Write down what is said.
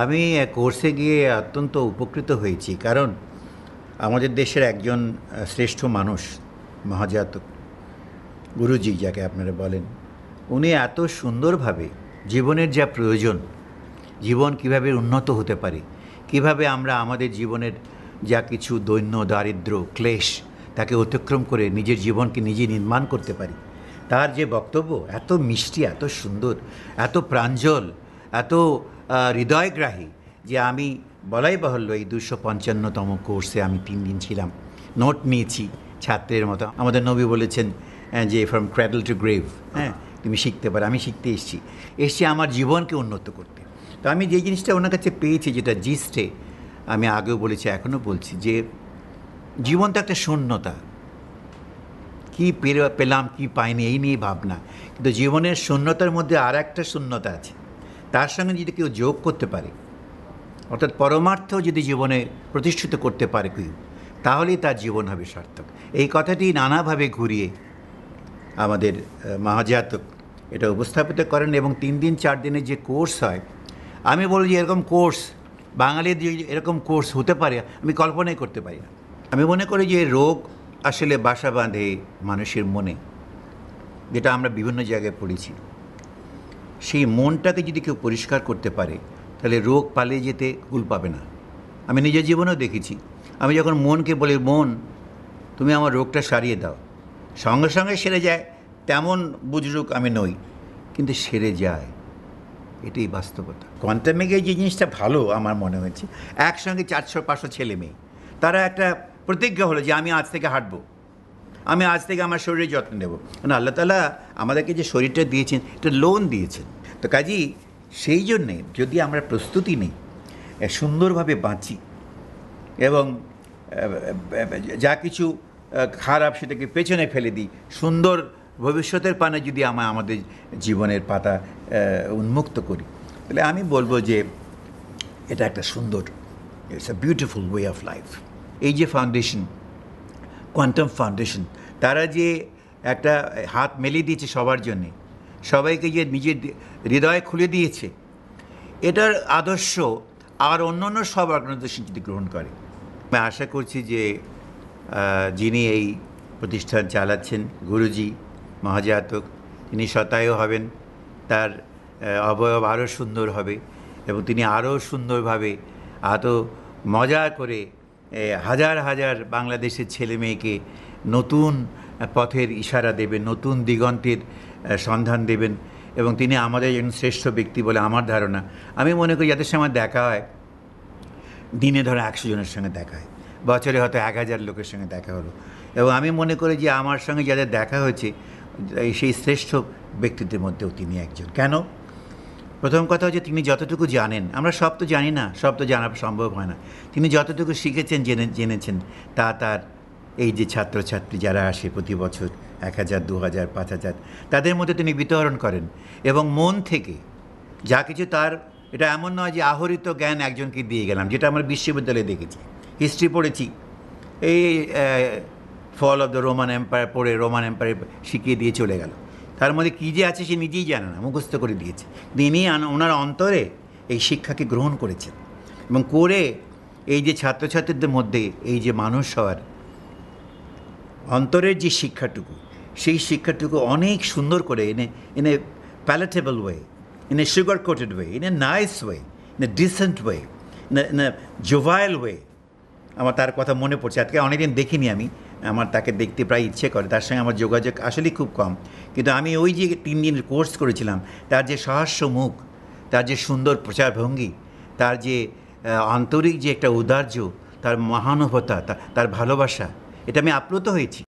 আমি কোর্সে গিয়ে অত্যন্ত উপকৃত হয়েছি, কারণ আমাদের দেশের একজন শ্রেষ্ঠ মানুষ, মহাজাতক গুরুজি যাকে আপনারা বলেন, উনি এত সুন্দরভাবে জীবনের যা প্রয়োজন, জীবন কিভাবে উন্নত হতে পারে, কিভাবে আমরা আমাদের জীবনের যা কিছু দৈন্য দারিদ্র ক্লেশ তাকে অতিক্রম করে নিজের জীবনকে নিজে নির্মাণ করতে পারি, তার যে বক্তব্য এত মিষ্টি, এত সুন্দর, এত প্রাঞ্জল, এত হৃদয়গ্রাহী যে আমি বলাই বাহুল্য এই 255তম কোর্সে আমি 3 দিন ছিলাম, নোট নিয়েছি ছাত্রের মতো। আমাদের নবী বলেছেন যে ফ্রম ক্র্যাডল টু গ্রেভ, হ্যাঁ, তুমি শিখতে পারো। আমি শিখতে এসছি আমার জীবনকে উন্নত করতে। তো আমি যে জিনিসটা ওনার কাছে পেয়েছি, যেটা জিস্টে আমি আগেও বলেছি এখনও বলছি, যে জীবন তো একটা শূন্যতা, কী পেলাম কী পাইনি এই নিয়ে ভাবনা, কিন্তু জীবনের শূন্যতার মধ্যে আর একটা শূন্যতা আছে, তার সঙ্গে যদি কেউ যোগ করতে পারে, অর্থাৎ পরমার্থ যদি জীবনে প্রতিষ্ঠিত করতে পারে কেউ, তাহলেই তার জীবন হবে সার্থক। এই কথাটি নানাভাবে ঘুরিয়ে আমাদের মহাজাতক এটা উপস্থাপিত করেন। এবং 3 দিন 4 দিনের যে কোর্স হয়, আমি বলি যে এরকম কোর্স বাঙালির যে এরকম কোর্স হতে পারে আমি কল্পনাই করতে পারি না। আমি মনে করি যে রোগ আসলে বাসা বাঁধে মানুষের মনে, যেটা আমরা বিভিন্ন জায়গায় পড়েছি। সেই মনটাকে যদি কেউ পরিষ্কার করতে পারে, তাহলে রোগ পালিয়ে যেতে কুল পাবে না। আমি নিজের জীবনেও দেখেছি, আমি যখন মনকে বলি, মন তুমি আমার রোগটা সারিয়ে দাও, সঙ্গে সঙ্গে সেরে যায় তেমন বুজরুক আমি নই, কিন্তু সেরে যায়। এটাই বাস্তবতা। কোয়ান্টামে গিয়ে যে জিনিসটা ভালো আমার মনে হয়েছে, একসঙ্গে 400-500 ছেলে মেয়ে, তারা একটা প্রতিজ্ঞা হলো যে আমি আজ থেকে হাঁটবো, আমি আজ থেকে আমার শরীরের যত্ন নেব। কারণ আল্লাহ তাআলা আমাদেরকে যে শরীরটা দিয়েছেন, এটা লোন দিয়েছেন। তো কাজেই সেই জন্যে যদি আমরা প্রস্তুতি নিই, সুন্দরভাবে বাঁচি এবং যা কিছু খারাপ সেটাকে পেছনে ফেলে দিই, সুন্দর ভবিষ্যতের পানে যদি আমরা আমাদের জীবনের পাতা উন্মুক্ত করি, তাহলে আমি বলবো যে এটা একটা সুন্দর, it's a beautiful way of life. এই যে ফাউন্ডেশন, কোয়ান্টাম ফাউন্ডেশন, তারা যে একটা হাত মেলিয়ে দিয়েছে সবার জন্যে, সবাইকে যে নিজের হৃদয় খুলে দিয়েছে, এটার আদর্শ আর অন্য সব অর্গানাইজেশন যদি গ্রহণ করে, আমি আশা করছি যে যিনি এই প্রতিষ্ঠান চালাচ্ছেন, গুরুজি মহাজাতক, তিনি শতায়ু হবেন, তার অবয়ব আরও সুন্দর হবে এবং তিনি আরও সুন্দরভাবে এত মজা করে হাজার হাজার বাংলাদেশের ছেলে মেয়েকে নতুন পথের ইশারা দেবেন, নতুন দিগন্তের সন্ধান দেবেন। এবং তিনি আমাদের একজন শ্রেষ্ঠ ব্যক্তি বলে আমার ধারণা। আমি মনে করি যাদের সঙ্গে দেখা হয়, দিনে ধরো 100 জনের সঙ্গে দেখা হয়, বছরে হয়তো 1000 লোকের সঙ্গে দেখা হলো, এবং আমি মনে করি যে আমার সঙ্গে যাদের দেখা হয়েছে সেই শ্রেষ্ঠ ব্যক্তিদের মধ্যেও তিনি একজন। কেন? প্রথম কথা হচ্ছে তিনি যতটুকু জানেন, আমরা সব তো জানি না, সব তো জানা সম্ভব হয় না। তিনি যতটুকু শিখেছেন, জেনেছেন, তা তার এই যে ছাত্রছাত্রী যারা আসে প্রতি বছর 1000, 2000, 5000, তাদের মধ্যে তিনি বিতরণ করেন। এবং মন থেকে যা কিছু তার, এটা এমন নয় যে আহরিত জ্ঞান একজনকে দিয়ে গেলাম, যেটা আমরা বিশ্ববিদ্যালয়ে দেখেছি, হিস্ট্রি পড়েছি, এই fall of the Roman empire পড়ে রোমান এম্পায়ার শিখিয়ে দিয়ে চলে গেল, তার মধ্যে কী যে আছে সে নিজেই জানে না, মুখস্থ করে দিয়েছে। তিনি ওনার অন্তরে এই শিক্ষাকে গ্রহণ করেছেন এবং করে এই যে ছাত্রছাত্রীদের মধ্যে এই যে মানুষ হওয়ার অন্তরের যে শিক্ষাটুকু, সেই শিক্ষাটুকু অনেক সুন্দর করে in a palatable way, in a sugar-coated way, in a nice way, in a decent way, in a jovial way. আমার তার কথা মনে পড়ছে, আজকে অনেকদিন দেখিনি আমি, আমার তাকে দেখতে প্রায় ইচ্ছে করে, তার সঙ্গে আমার যোগাযোগ আসলেই খুব কম, কিন্তু আমি ওই যে 3 দিনের কোর্স করেছিলাম, তার যে সহাস্য মুখ, তার যে সুন্দর প্রচারভঙ্গি, তার যে আন্তরিক যে একটা ঔদার্য, তার মহানুভবতা, তার ভালোবাসা, এটা আমি আপ্লুত হয়েছি।